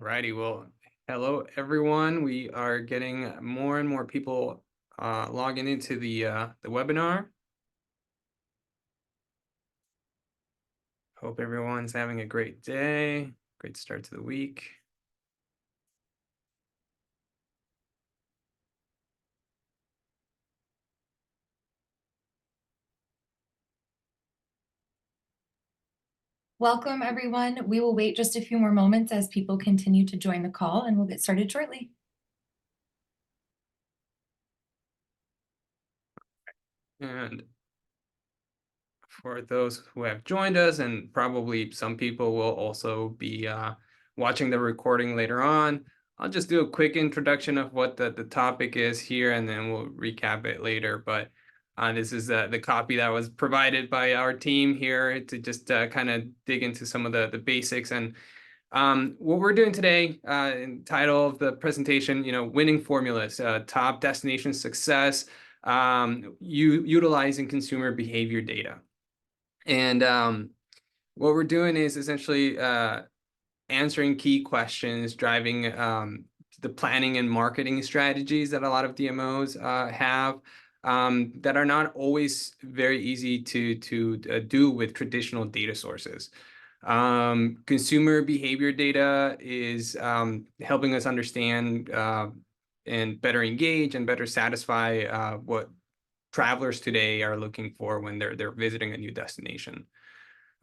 Righty, well, hello everyone. We are getting more and more people logging into the webinar. Hope everyone's having a great day, great start to the week. Welcome, everyone. We will wait just a few more moments as people continue to join the call, and we'll get started shortly. And for those who have joined us, and probably some people will also be watching the recording later on, I'll just do a quick introduction of what the topic is here, and then we'll recap it later. But this is the copy that was provided by our team here to just kind of dig into some of the basics. And what we're doing today, in title of the presentation, winning formulas, top destination success, utilizing consumer behavior data. And what we're doing is essentially answering key questions, driving the planning and marketing strategies that a lot of DMOs have that are not always very easy to do with traditional data sources. Consumer behavior data is helping us understand and better engage and better satisfy what travelers today are looking for when they're visiting a new destination.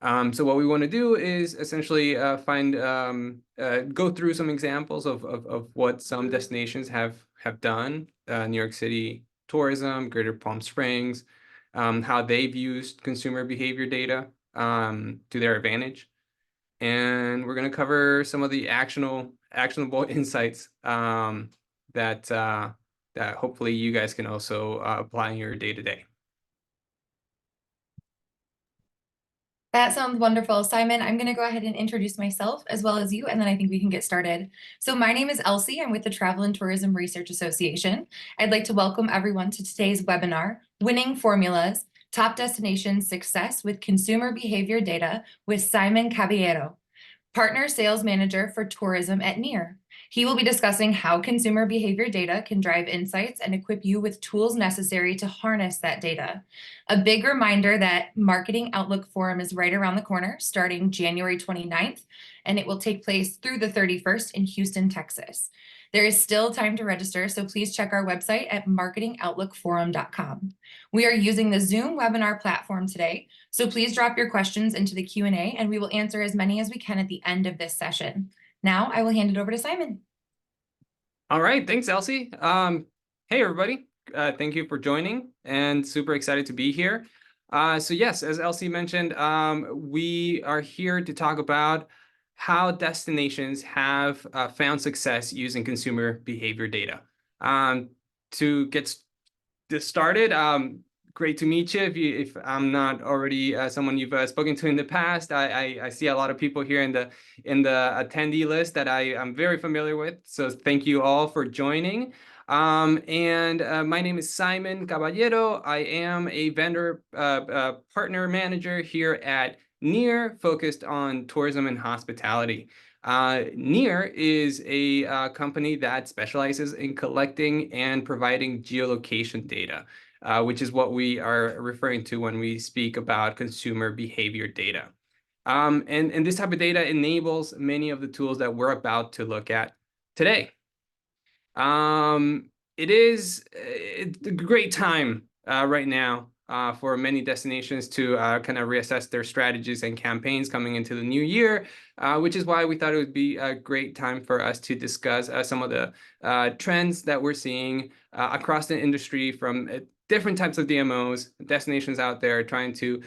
So what we want to do is essentially go through some examples of what some destinations have done. New York City tourism, Greater Palm Springs, how they've used consumer behavior data to their advantage. And we're going to cover some of the actionable insights that hopefully you guys can also apply in your day-to-day. That sounds wonderful. Simon, I'm going to go ahead and introduce myself as well as you, and then I think we can get started. So my name is Elsie. I'm with the Travel and Tourism Research Association. I'd like to welcome everyone to today's webinar, Winning Formulas, Top Destination Success with Consumer Behavior Data with Simon Caballero, Partner Sales Manager for Tourism at NEAR. He will be discussing how consumer behavior data can drive insights and equip you with tools necessary to harness that data. A big reminder that Marketing Outlook Forum is right around the corner, starting January 29th, and it will take place through the 31st in Houston, Texas. There is still time to register, so please check our website at marketingoutlookforum.com. We are using the Zoom webinar platform today, so please drop your questions into the Q&A, and we will answer as many as we can at the end of this session. Now I will hand it over to Simon. All right, thanks, Elsie. Hey, everybody. Thank you for joining, and super excited to be here. So yes, as Elsie mentioned, we are here to talk about how destinations have found success using consumer behavior data. To get this started, great to meet you. If I'm not already someone you've spoken to in the past, I see a lot of people here in the attendee list that I'm very familiar with. So thank you all for joining. And my name is Simon Caballero. I am a vendor partner manager here at NEAR, focused on tourism and hospitality. NEAR is a company that specializes in collecting and providing geolocation data, which is what we are referring to when we speak about consumer behavior data. And this type of data enables many of the tools that we're about to look at today. It's a great time right now for many destinations to kind of reassess their strategies and campaigns coming into the new year, which is why we thought it would be a great time for us to discuss some of the trends that we're seeing across the industry from different types of DMOs, destinations out there trying to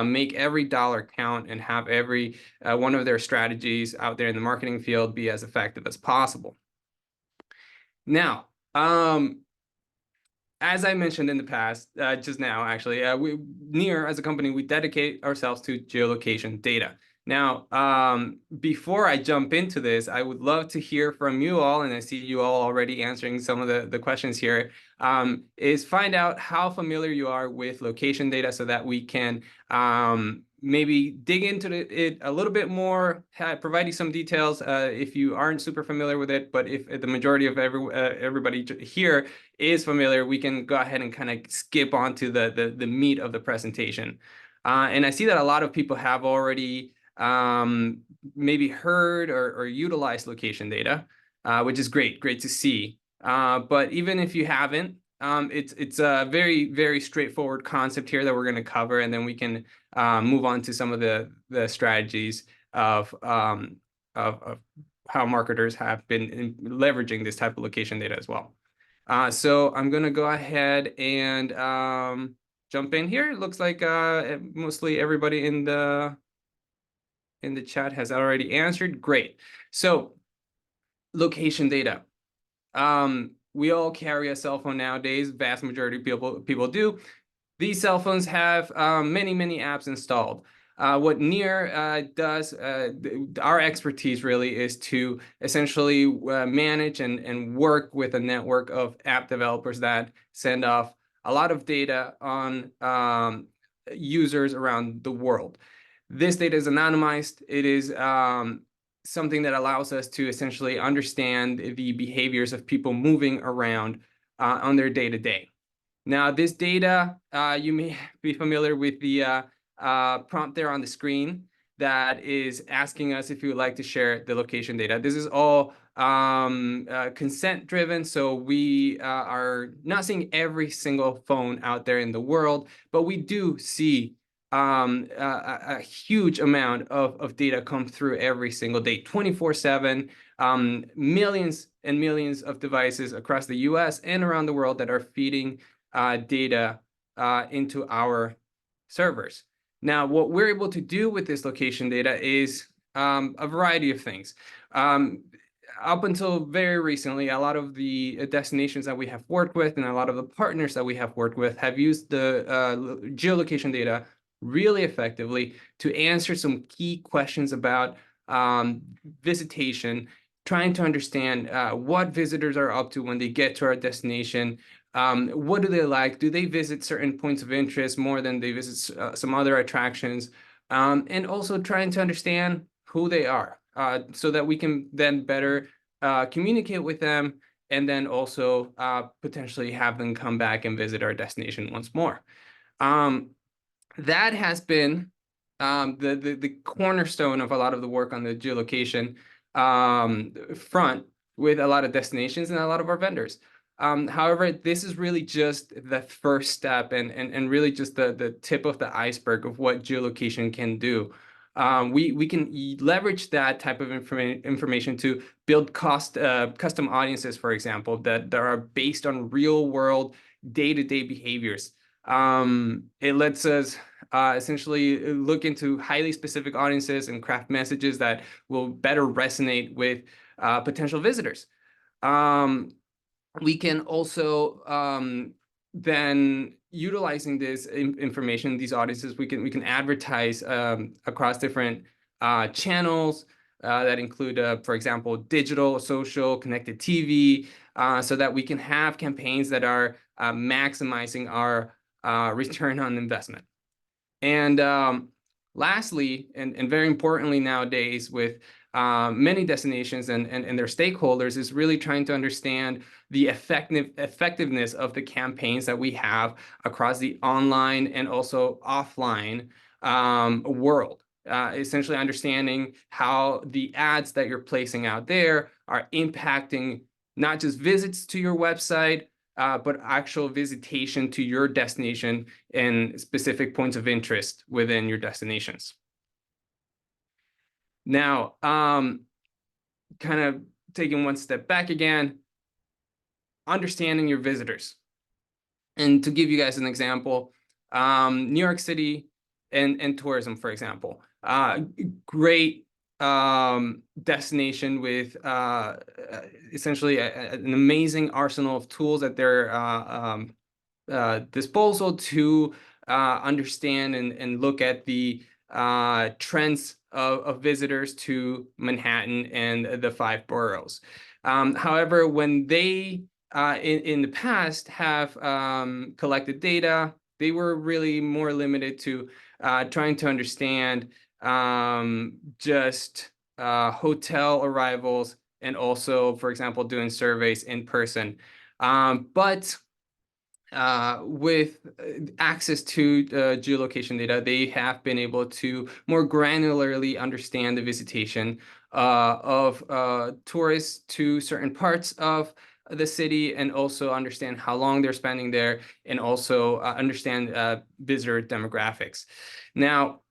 make every dollar count and have every one of their strategies out there in the marketing field be as effective as possible. Now, as I mentioned in the past, just now, actually, NEAR, as a company, we dedicate ourselves to geolocation data. Now, before I jump into this, I would love to hear from you all, and I see you all already answering some of the questions here, is find out how familiar you are with location data so that we can maybe dig into it a little bit more, provide you some details if you aren't super familiar with it. But if the majority of everybody here is familiar, we can go ahead and kind of skip on to the meat of the presentation. And I see that a lot of people have already maybe heard or utilized location data, which is great to see. But even if you haven't, it's a very, very straightforward concept here that we're going to cover, and then we can move on to some of the strategies of how marketers have been leveraging this type of location data as well. So I'm going to go ahead and jump in here. It looks like mostly everybody in the chat has already answered. Great. So location data. We all carry a cell phone nowadays. Vast majority of people do. These cell phones have many apps installed. What Near does, our expertise really is to essentially manage and work with a network of app developers that send off a lot of data on users around the world. This data is anonymized. It is something that allows us to essentially understand the behaviors of people moving around on their day-to-day. Now, this data, you may be familiar with the prompt there on the screen that is asking us if you would like to share the location data. This is all consent-driven, so we are not seeing every single phone out there in the world, but we do see a huge amount of data come through every single day, 24/7, millions and millions of devices across the US and around the world that are feeding data into our servers. Now, what we're able to do with this location data is a variety of things. Up until very recently, a lot of the destinations that we have worked with and a lot of the partners that we have worked with have used the geolocation data really effectively to answer some key questions about visitation, trying to understand what visitors are up to when they get to our destination. What do they like? Do they visit certain points of interest more than they visit some other attractions? And also trying to understand who they are so that we can then better communicate with them and then also potentially have them come back and visit our destination once more. That has been the cornerstone of a lot of the work on the geolocation front with a lot of destinations and a lot of our vendors. However, this is really just the first step and really just the tip of the iceberg of what geolocation can do. We can leverage that type of information to build custom audiences, for example, that are based on real world day-to-day behaviors. It lets us essentially look into highly specific audiences and craft messages that will better resonate with potential visitors. We can also then utilizing this information, these audiences, we can advertise across different channels that include, for example, digital, social, connected TV, so that we can have campaigns that are maximizing our return on investment. And lastly, and very importantly nowadays with many destinations and their stakeholders, is really trying to understand the effectiveness of the campaigns that we have across the online and also offline world. Essentially understanding how the ads that you're placing out there are impacting not just visits to your website, but actual visitation to your destination and specific points of interest within your destinations. Now, kind of taking one step back again, understanding your visitors. And to give you guys an example, New York City and tourism, for example, great destination with essentially an amazing arsenal of tools at their disposal to understand and look at the trends of visitors to Manhattan and the 5 boroughs. However, when they in the past have collected data, they were really more limited to trying to understand just hotel arrivals, and also, for example, doing surveys in person. But with access to geolocation data, they have been able to more granularly understand the visitation of tourists to certain parts of the city, and also understand how long they're spending there, and also understand visitor demographics. Now,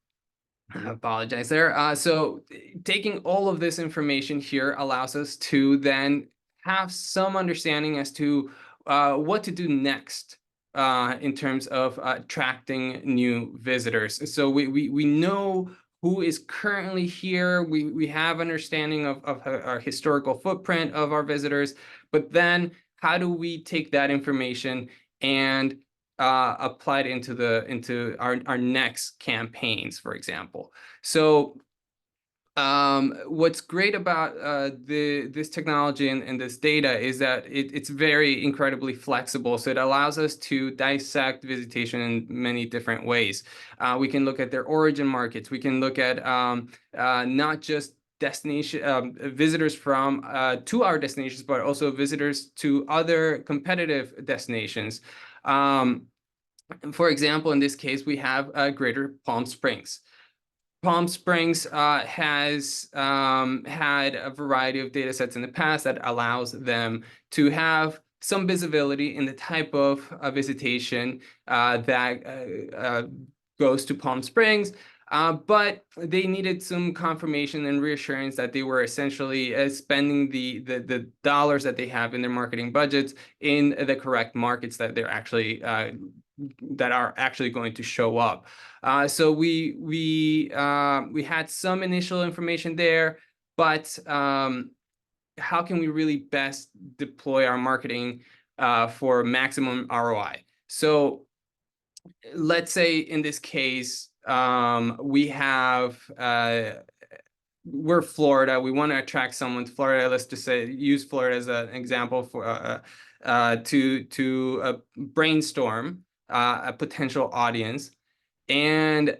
I apologize there. So taking all of this information here allows us to then have some understanding as to what to do next in terms of attracting new visitors. So we know who is currently here. We have understanding of our historical footprint of our visitors, but then how do we take that information and applied into our next campaigns, for example. So what's great about this technology and this data is that it's very incredibly flexible. So it allows us to dissect visitation in many different ways. We can look at their origin markets. We can look at not just destination visitors from to our destinations, but also visitors to other competitive destinations. For example, in this case, we have Greater Palm Springs. Palm Springs has had a variety of data sets in the past that allows them to have some visibility in the type of visitation that goes to Palm Springs. But they needed some confirmation and reassurance that they were essentially spending the dollars that they have in their marketing budgets in the correct markets that they're actually that are actually going to show up. So we had some initial information there, but how can we really best deploy our marketing for maximum ROI? So let's say in this case, we have we're Florida. We want to attract someone to Florida. Let's just say use Florida as an example for to brainstorm a potential audience. And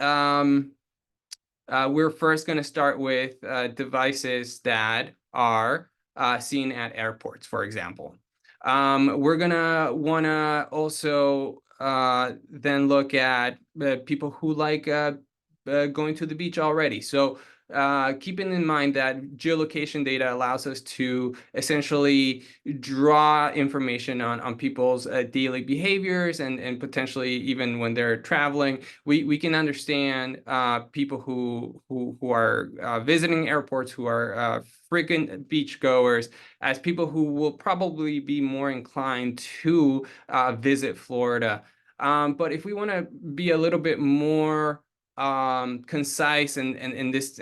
we're first going to start with devices that are seen at airports, for example. We're going to want to also then look at people who like going to the beach already. So keeping in mind that geolocation data allows us to essentially draw information on people's daily behaviors, and potentially even when they're traveling, we can understand people who are visiting airports, who are frequent beachgoers, as people who will probably be more inclined to visit Florida. But if we want to be a little bit more concise and in this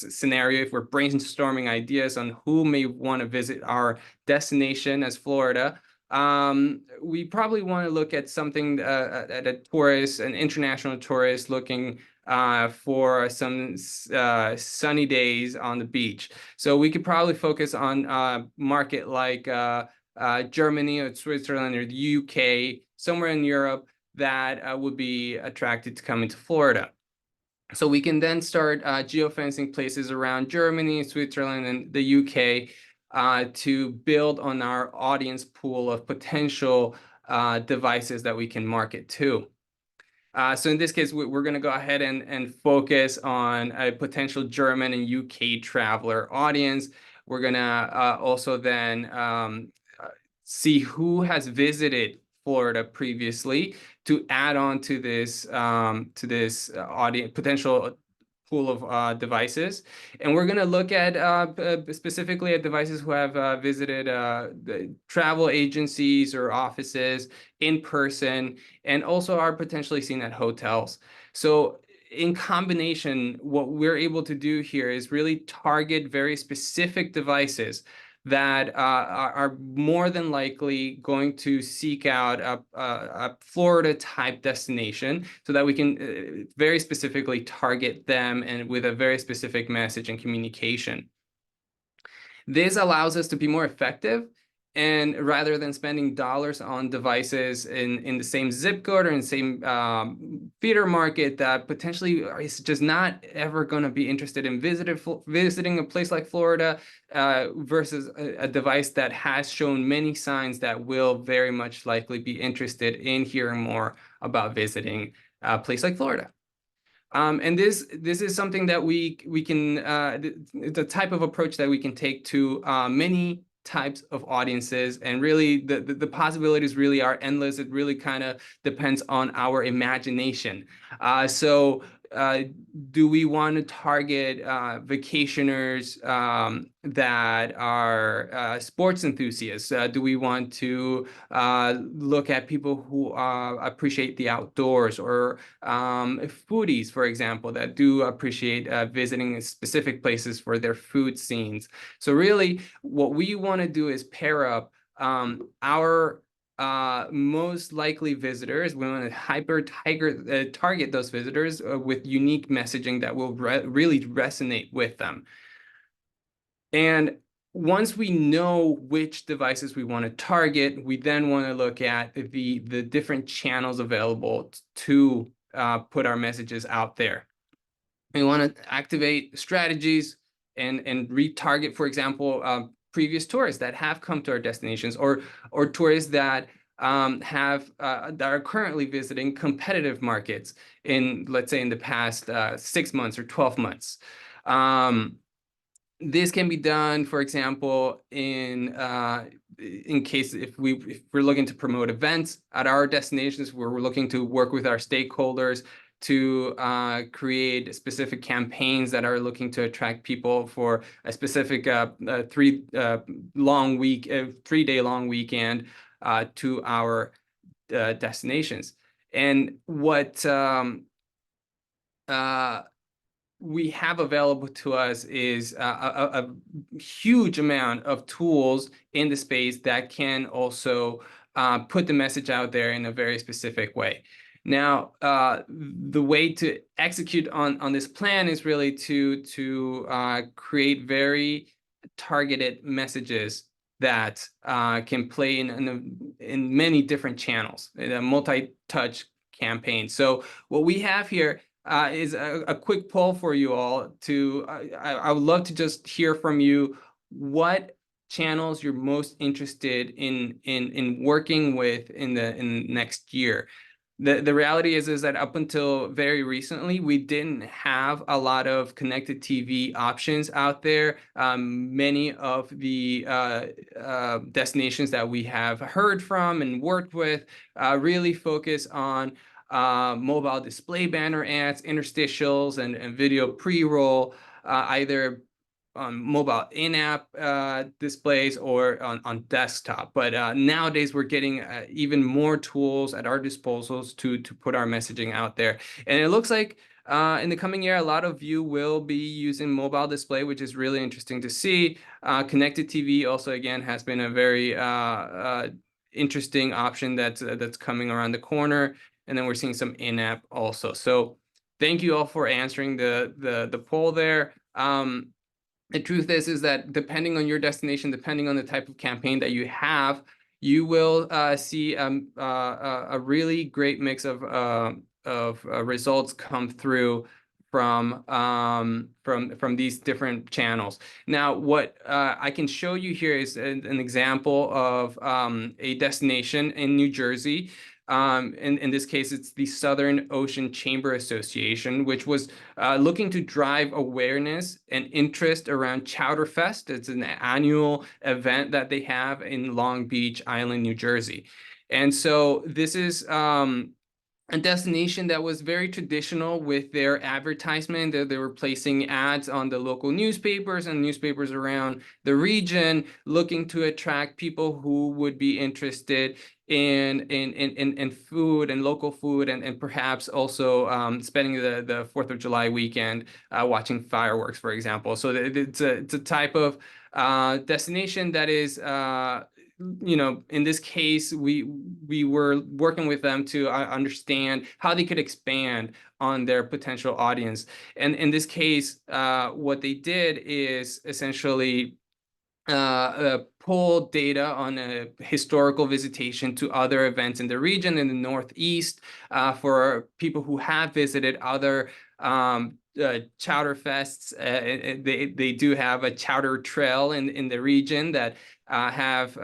scenario, if we're brainstorming ideas on who may want to visit our destination as Florida, we probably want to look at something at a tourist, an international tourist looking for some sunny days on the beach. So we could probably focus on a market like Germany or Switzerland or the UK, somewhere in Europe, that would be attracted to coming to Florida. So we can then start geofencing places around Germany, Switzerland, and the UK to build on our audience pool of potential devices that we can market to. So in this case, we're going to go ahead and focus on a potential German and UK traveler audience. We're going to also then see who has visited Florida previously to add on to this audience potential pool of devices. And we're going to look at specifically at devices who have visited the travel agencies or offices in person, and also are potentially seen at hotels. So in combination, what we're able to do here is really target very specific devices that are more than likely going to seek out a Florida type destination, so that we can very specifically target them and with a very specific message and communication. This allows us to be more effective And rather than spending dollars on devices in the same zip code or in the same feeder market that potentially is just not ever going to be interested in visiting a place like Florida, versus a device that has shown many signs that will very much likely be interested in hearing more about visiting a place like Florida. And this is something that we can the type of approach that we can take to many types of audiences, and really the possibilities really are endless. It really kind of depends on our imagination. So do we want to target vacationers that are sports enthusiasts? Do we want to look at people who appreciate the outdoors, or foodies, for example, that do appreciate visiting specific places for their food scenes? So really, what we want to do is pair up our most likely visitors. We want to target those visitors with unique messaging that will really resonate with them. And once we know which devices we want to target, we then want to look at the different channels available to put our messages out there. We want to activate strategies and retarget, for example, previous tourists that have come to our destinations, or tourists that that are currently visiting competitive markets in, let's say, in the past 6 months or 12 months. This can be done, for example, in case if we're looking to promote events at our destinations, where we're looking to work with our stakeholders to create specific campaigns that are looking to attract people for a specific 3-day long weekend to our destinations. And what we have available to us is a huge amount of tools in the space that can also put the message out there in a very specific way. Now, the way to execute on this plan is really to create very targeted messages that can play in many different channels, in a multi-touch campaign. So what we have here is a quick poll for you all. I would love to just hear from you what channels you're most interested in working with in the next year. The reality is that up until very recently, we didn't have a lot of connected TV options out there. Many of the destinations that we have heard from and worked with really focus on mobile display banner ads, interstitials, and video pre-roll, either on mobile in-app displays or on desktop. But nowadays we're getting even more tools at our disposals to put our messaging out there. And it looks like in the coming year, a lot of you will be using mobile display, which is really interesting to see. Connected TV also, again, has been a very interesting option that's coming around the corner. And then we're seeing some in-app also. So thank you all for answering the poll there. The truth is that depending on your destination, depending on the type of campaign that you have, you will see a really great mix of results come through from these different channels. Now, what I can show you here is an example of a destination in New Jersey. In this case, it's the Southern Ocean Chamber Association, which was looking to drive awareness and interest around Chowderfest. It's an annual event that they have in Long Beach Island, New Jersey. And so this is a destination that was very traditional with their advertisement. They were placing ads on the local newspapers and newspapers around the region, looking to attract people who would be interested in food and local food, and perhaps also spending the 4th of July weekend watching fireworks, for example. So it's a type of destination that is in this case, we were working with them to understand how they could expand on their potential audience. And in this case, what they did is essentially pull data on historical visitation to other events in the region in the Northeast for people who have visited other chowder fests. They do have a chowder trail in the region that have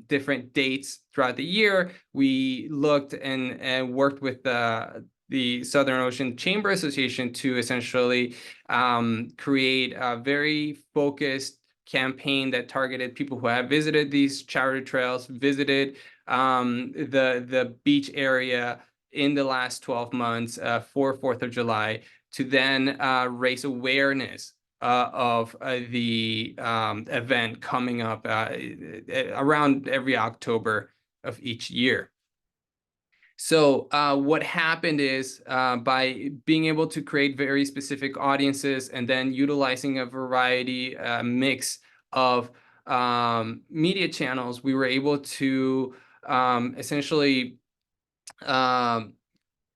different dates throughout the year. We looked and worked with the Southern Ocean Chamber Association to essentially create a very focused campaign that targeted people who have visited these chowder trails, visited the beach area in the last 12 months for 4th of July, to then raise awareness of the event coming up around every October of each year. So what happened is by being able to create very specific audiences and then utilizing a variety mix of media channels, we were able to essentially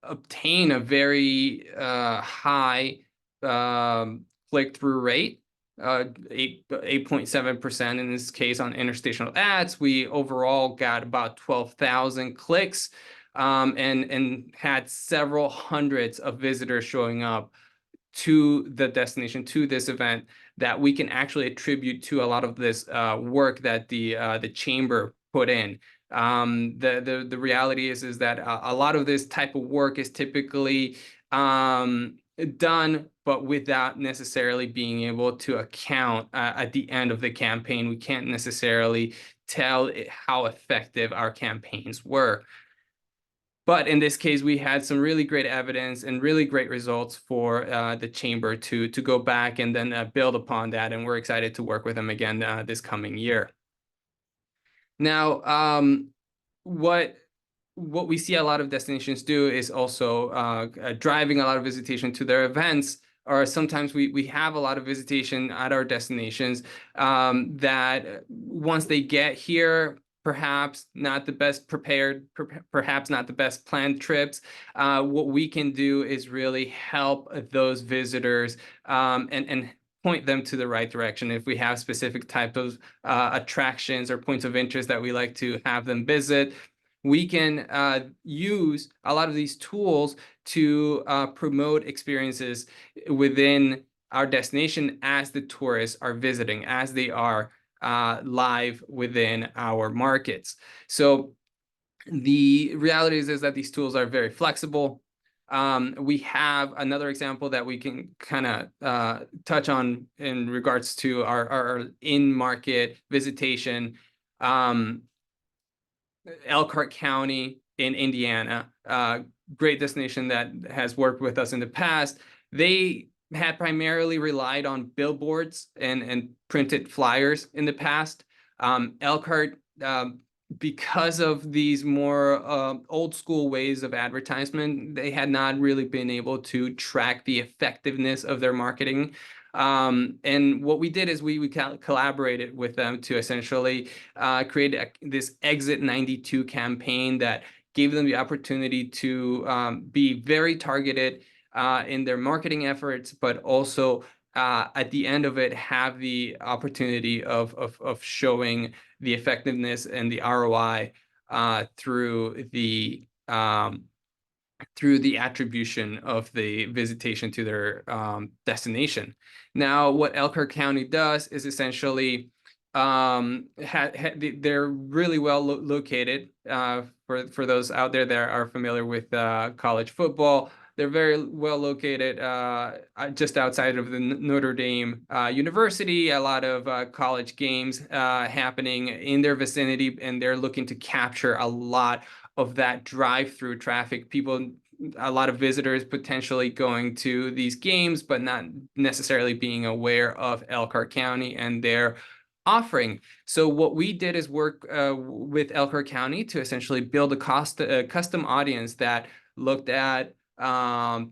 obtain a very high click-through rate, 8.7% in this case on interstitial ads. We overall got about 12,000 clicks and had several hundreds of visitors showing up to the destination, to this event, that we can actually attribute to a lot of this work that the chamber put in. The reality is that a lot of this type of work is typically done, but without necessarily being able to account at the end of the campaign. We can't necessarily tell how effective our campaigns were. But in this case, we had some really great evidence and really great results for the chamber to go back and then build upon that. And we're excited to work with them again this coming year. Now, what we see a lot of destinations do is also driving a lot of visitation to their events, or sometimes we have a lot of visitation at our destinations that once they get here, perhaps not the best prepared, perhaps not the best planned trips. What we can do is really help those visitors and point them to the right direction. If we have specific type of attractions or points of interest that we like to have them visit, we can use a lot of these tools to promote experiences within our destination as the tourists are visiting, as they are live within our markets. So the reality is that these tools are very flexible. We have another example that we can kind of touch on in regards to our in-market visitation. Elkhart County in Indiana, great destination that has worked with us in the past. They had primarily relied on billboards and printed flyers in the past. Elkhart, because of these more old school ways of advertisement, they had not really been able to track the effectiveness of their marketing. And what we did is we collaborated with them to essentially create this Exit 92 campaign that gave them the opportunity to be very targeted in their marketing efforts, but also at the end of it have the opportunity of showing the effectiveness and the ROI through the attribution of the visitation to their destination. Now, what Elkhart County does is essentially they're really well located. For those out there that are familiar with college football, they're very well located just outside of the Notre Dame University. A lot of college games happening in their vicinity, and they're looking to capture a lot of that drive-through traffic. People, a lot of visitors potentially going to these games, but not necessarily being aware of Elkhart County and their offering. So what we did is work with Elkhart County to essentially build a custom audience that looked at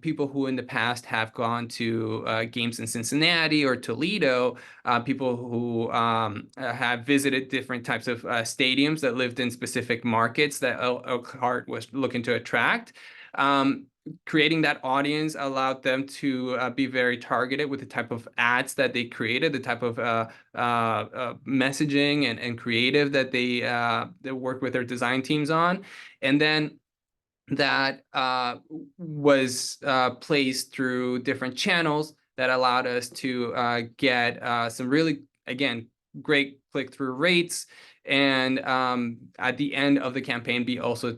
people who in the past have gone to games in Cincinnati or Toledo, people who have visited different types of stadiums that lived in specific markets that Elkhart was looking to attract. creating that audience allowed them to be very targeted with the type of ads that they created, the type of messaging and creative that they worked with their design teams on. And then that was placed through different channels that allowed us to get some really, again, great click-through rates. And at the end of the campaign, be also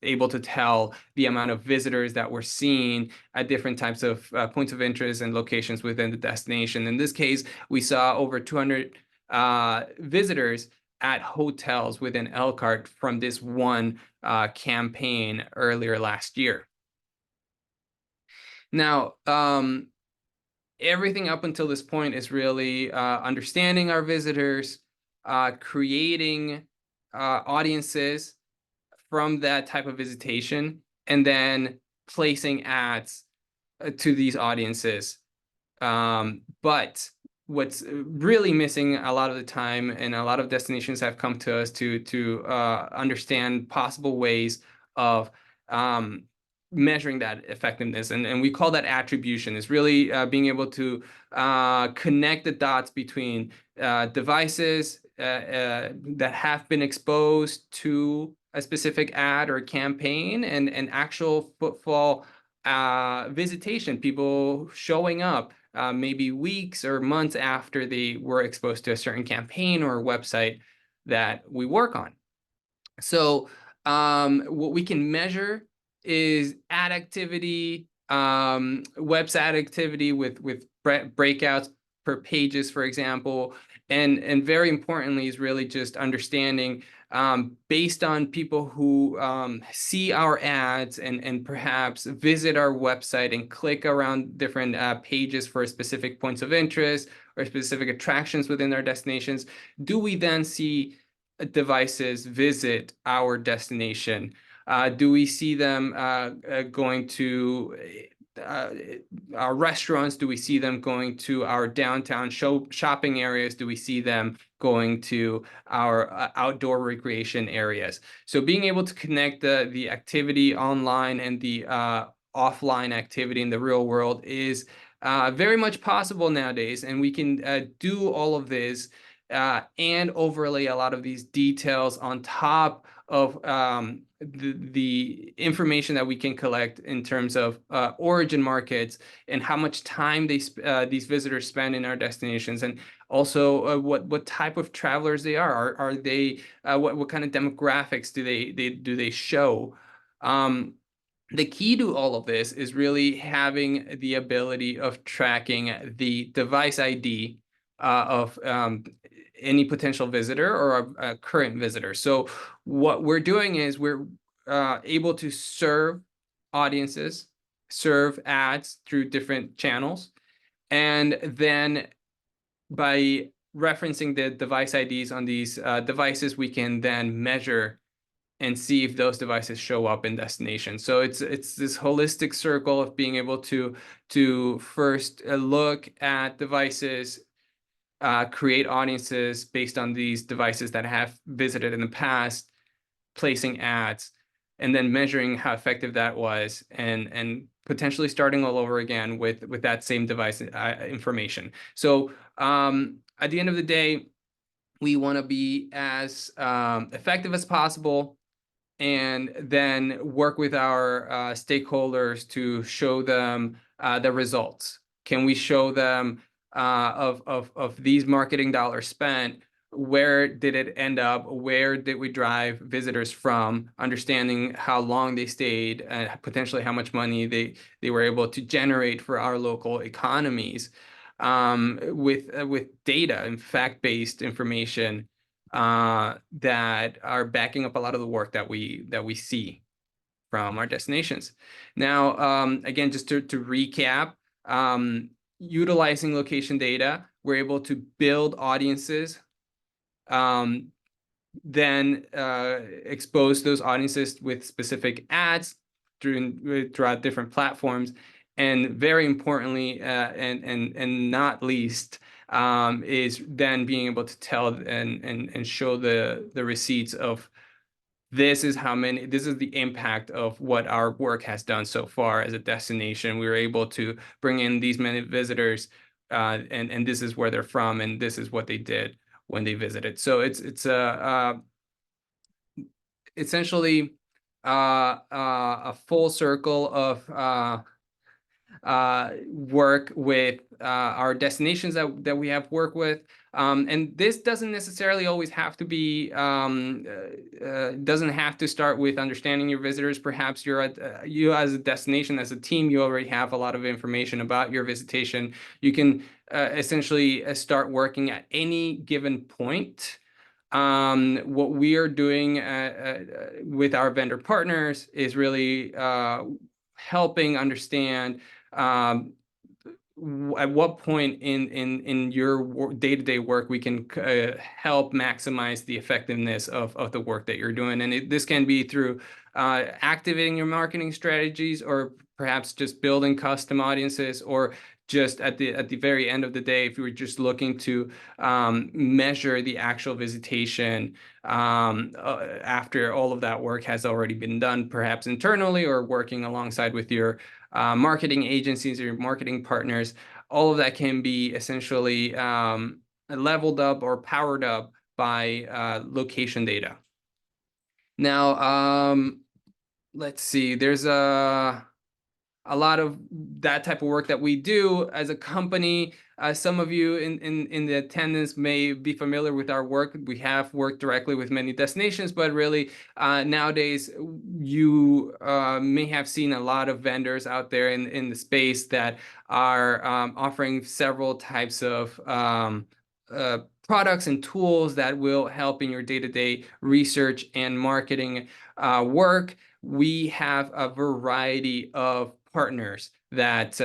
able to tell the amount of visitors that we're seeing at different types of points of interest and locations within the destination. In this case, we saw over 200 visitors at hotels within Elkhart from this one campaign earlier last year. Now, everything up until this point is really understanding our visitors, creating audiences from that type of visitation, and then placing ads to these audiences. But what's really missing a lot of the time, and a lot of destinations have come to us to understand possible ways of measuring that effectiveness, and we call that attribution. Is really being able to connect the dots between devices that have been exposed to a specific ad or campaign and actual footfall visitation, people showing up maybe weeks or months after they were exposed to a certain campaign or website that we work on. So what we can measure is ad activity, website activity with breakouts per pages, for example, and very importantly is really just understanding based on people who see our ads and perhaps visit our website and click around different pages for specific points of interest or specific attractions within our destinations. Do we then see devices visit our destination? Do we see them going to our restaurants? Do we see them going to our downtown shopping areas? Do we see them going to our outdoor recreation areas? So being able to connect the activity online and the offline activity in the real world is very much possible nowadays, and we can do all of this and overlay a lot of these details on top of the information that we can collect in terms of origin markets and how much time these visitors spend in our destinations, and also what type of travelers they are. Are they what kind of demographics do they show? The key to all of this is really having the ability of tracking the device ID of any potential visitor or a current visitor. So what we're doing is we're able to serve audiences, serve ads through different channels, and then by referencing the device IDs on these devices, we can then measure and see if those devices show up in destination. So it's this holistic circle of being able to first look at devices, create audiences based on these devices that have visited in the past, placing ads, and then measuring how effective that was, and potentially starting all over again with that same device information. So at the end of the day, we want to be as effective as possible, and then work with our stakeholders to show them the results. Can we show them of these marketing dollars spent, where did it end up? Where did we drive visitors from? Understanding how long they stayed and potentially how much money they were able to generate for our local economies, with data and fact-based information that are backing up a lot of the work that we see from our destinations. Now, again, just to recap, utilizing location data, we're able to build audiences, then expose those audiences with specific ads throughout different platforms, and very importantly, and not least, is then being able to tell and show the receipts of this is the impact of what our work has done so far as a destination. We were able to bring in these many visitors, and this is where they're from, and this is what they did when they visited. So it's essentially a full circle of work with our destinations that we have worked with. And this doesn't necessarily always have to be, doesn't have to start with understanding your visitors. Perhaps you as a destination, as a team, you already have a lot of information about your visitation. You can essentially start working at any given point. What we are doing with our vendor partners is really helping understand at what point in your day-to-day work we can help maximize the effectiveness of the work that you're doing. And this can be through activating your marketing strategies, or perhaps just building custom audiences, or just at the very end of the day, if you were just looking to measure the actual visitation after all of that work has already been done, perhaps internally or working alongside with your marketing agencies or your marketing partners. All of that can be essentially leveled up or powered up by location data. Now, let's see, there's a lot of that type of work that we do as a company. Some of you in the attendance may be familiar with our work. We have worked directly with many destinations, but really nowadays you may have seen a lot of vendors out there in the space that are offering several types of products and tools that will help in your day-to-day research and marketing work. We have a variety of partners that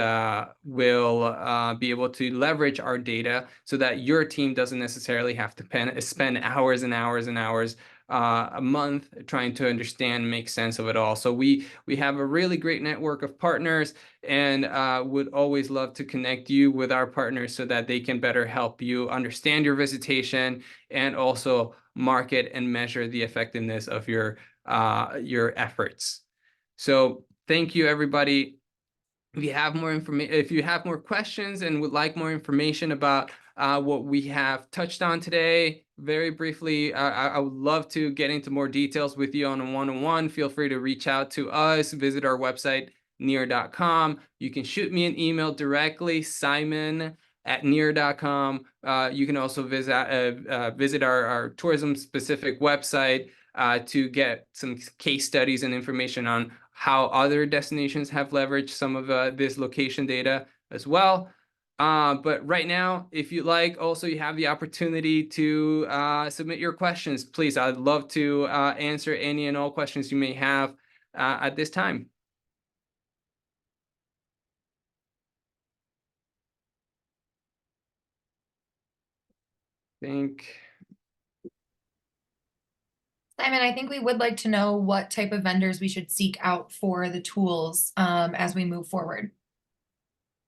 will be able to leverage our data so that your team doesn't necessarily have to spend hours and hours and hours a month trying to understand and make sense of it all. So we have a really great network of partners, and would always love to connect you with our partners so that they can better help you understand your visitation and also market and measure the effectiveness of your efforts. So thank you, everybody. If you have more questions and would like more information about what we have touched on today, very briefly, I would love to get into more details with you on a one-on-one. Feel free to reach out to us, visit our website, near.com. You can shoot me an email directly, simon@near.com. You can also visit our tourism-specific website to get some case studies and information on how other destinations have leveraged some of this location data as well. But right now, if you like, also you have the opportunity to submit your questions. Please, I'd love to answer any and all questions you may have at this time. Simon, I think we would like to know what type of vendors we should seek out for the tools as we move forward.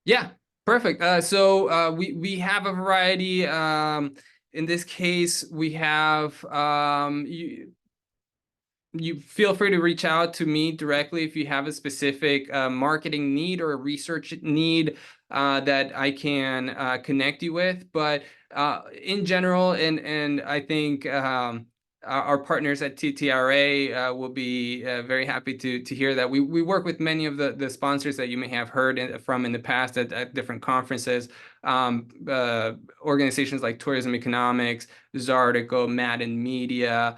Yeah, perfect. So we have a variety. In this case, we have you feel free to reach out to me directly if you have a specific marketing need or a research need that I can connect you with. But in general, and I think our partners at TTRA will be very happy to hear that. We work with many of the sponsors that you may have heard from in the past at different conferences. Organizations like Tourism Economics, Zartico, Madden Media,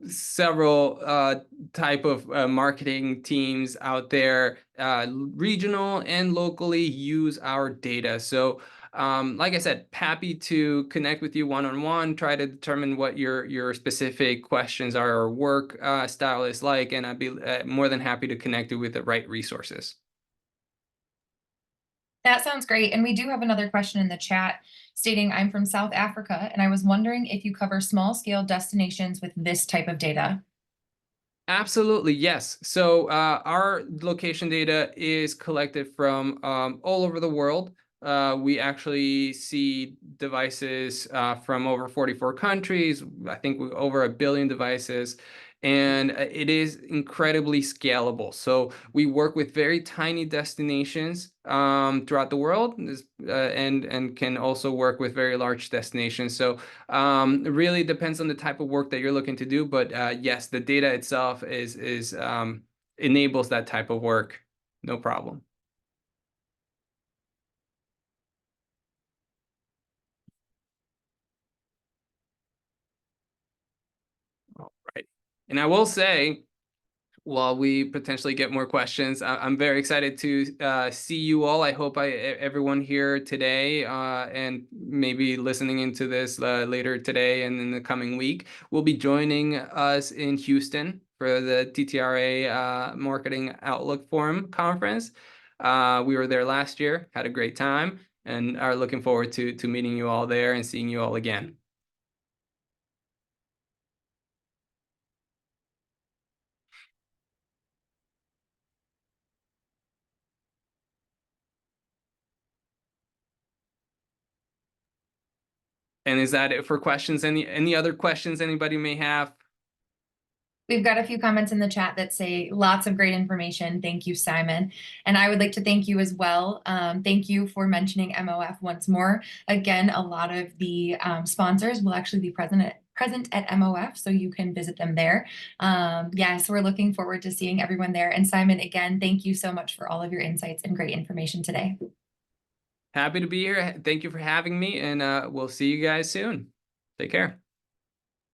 several type of marketing teams out there, regional and locally, use our data. So like I said, happy to connect with you one-on-one, try to determine what your specific questions are or work style is like, and I'd be more than happy to connect you with the right resources. That sounds great. And we do have another question in the chat stating, I'm from South Africa, and I was wondering if you cover small scale destinations with this type of data. Absolutely, yes. So our location data is collected from all over the world. We actually see devices from over 44 countries, I think over 1 billion devices, and it is incredibly scalable. So we work with very tiny destinations throughout the world, and can also work with very large destinations. So it really depends on the type of work that you're looking to do, but yes, the data itself is enables that type of work, no problem. All right. And I will say, while we potentially get more questions, I'm very excited to see you all. I hope everyone here today and maybe listening into this later today and in the coming week will be joining us in Houston for the TTRA Marketing Outlook Forum conference. We were there last year, had a great time, and are looking forward to meeting you all there and seeing you all again. And is that it for questions? Any other questions anybody may have? We've got a few comments in the chat that say lots of great information. Thank you, Simon. And I would like to thank you as well. Thank you for mentioning MOF once more. Again, a lot of the sponsors will actually be present at MOF, so you can visit them there. Yes, we're looking forward to seeing everyone there. And Simon, again, thank you so much for all of your insights and great information today. Happy to be here. Thank you for having me, and we'll see you guys soon. Take care.